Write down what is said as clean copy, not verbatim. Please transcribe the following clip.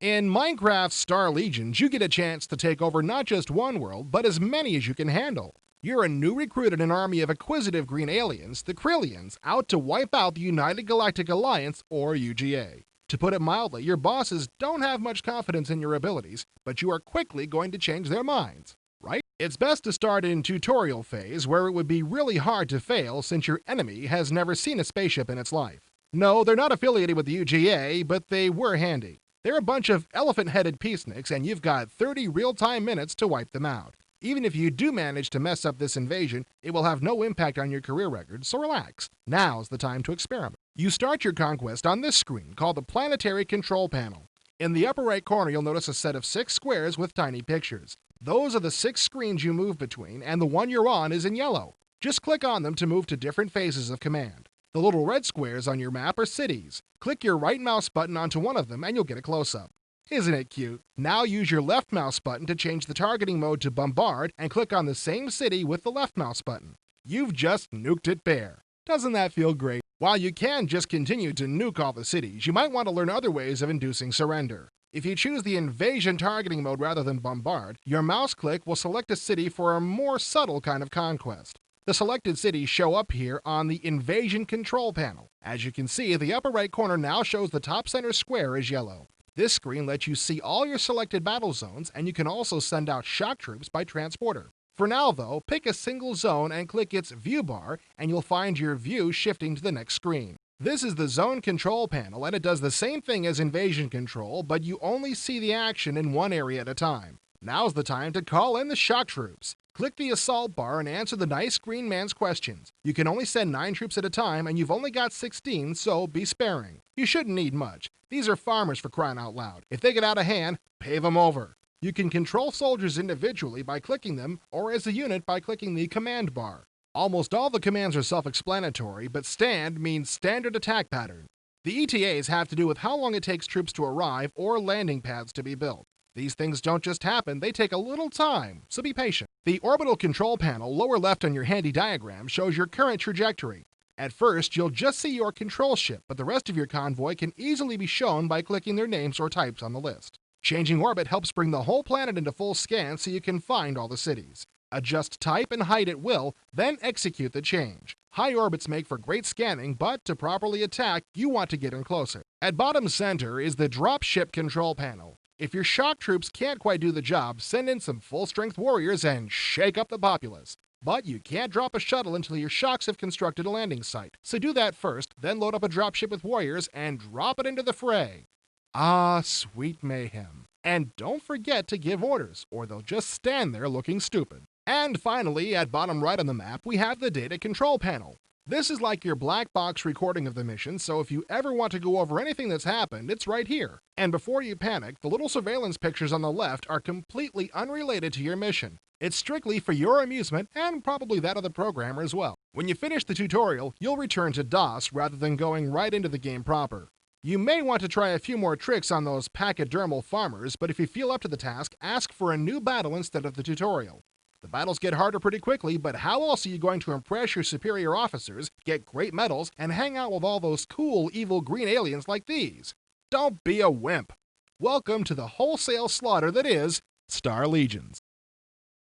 In Minecraft's Star Legions, you get a chance to take over not just one world, but as many as you can handle. You're a new recruit in an army of acquisitive green aliens, the Krillians, out to wipe out the United Galactic Alliance, or UGA. To put it mildly, your bosses don't have much confidence in your abilities, but you are quickly going to change their minds, right? It's best to start in tutorial phase, where it would be really hard to fail since your enemy has never seen a spaceship in its life. No, they're not affiliated with the UGA, but they were handy. They're a bunch of elephant-headed peaceniks, and you've got 30 real-time minutes to wipe them out. Even if you do manage to mess up this invasion, it will have no impact on your career record, so relax. Now's the time to experiment. You start your conquest on this screen called the Planetary Control Panel. In the upper right corner, you'll notice a set of 6 squares with tiny pictures. Those are the 6 screens you move between, and the one you're on is in yellow. Just click on them to move to different phases of command. The little red squares on your map are cities. Click your right mouse button onto one of them and you'll get a close-up. Isn't it cute? Now use your left mouse button to change the targeting mode to bombard and click on the same city with the left mouse button. You've just nuked it bare. Doesn't that feel great? While you can just continue to nuke all the cities, you might want to learn other ways of inducing surrender. If you choose the invasion targeting mode rather than bombard, your mouse click will select a city for a more subtle kind of conquest. The selected cities show up here on the Invasion Control Panel. As you can see, the upper right corner now shows the top center square is yellow. This screen lets you see all your selected battle zones, and you can also send out shock troops by transporter. For now, though, pick a single zone and click its View bar, and you'll find your view shifting to the next screen. This is the Zone Control Panel, and it does the same thing as Invasion Control, but you only see the action in one area at a time. Now's the time to call in the shock troops. Click the Assault bar and answer the nice green man's questions. You can only send 9 troops at a time, and you've only got 16, so be sparing. You shouldn't need much. These are farmers, for crying out loud. If they get out of hand, pave them over. You can control soldiers individually by clicking them, or as a unit by clicking the command bar. Almost all the commands are self-explanatory, but STAND means Standard Attack Pattern. The ETAs have to do with how long it takes troops to arrive or landing pads to be built. These things don't just happen, they take a little time, so be patient. The Orbital Control Panel, lower left on your handy diagram, shows your current trajectory. At first, you'll just see your control ship, but the rest of your convoy can easily be shown by clicking their names or types on the list. Changing orbit helps bring the whole planet into full scan so you can find all the cities. Adjust type and height at will, then execute the change. High orbits make for great scanning, but to properly attack, you want to get in closer. At bottom center is the Dropship Control Panel. If your shock troops can't quite do the job, send in some full-strength warriors and shake up the populace. But you can't drop a shuttle until your shocks have constructed a landing site. So do that first, then load up a dropship with warriors and drop it into the fray. Ah, sweet mayhem. And don't forget to give orders, or they'll just stand there looking stupid. And finally, at bottom right on the map, we have the Data Control Panel. This is like your black box recording of the mission, so if you ever want to go over anything that's happened, it's right here. And before you panic, the little surveillance pictures on the left are completely unrelated to your mission. It's strictly for your amusement, and probably that of the programmer as well. When you finish the tutorial, you'll return to DOS rather than going right into the game proper. You may want to try a few more tricks on those pachydermal farmers, but if you feel up to the task, ask for a new battle instead of the tutorial. The battles get harder pretty quickly, but how else are you going to impress your superior officers, get great medals, and hang out with all those cool, evil green aliens like these? Don't be a wimp. Welcome to the wholesale slaughter that is Star Legions.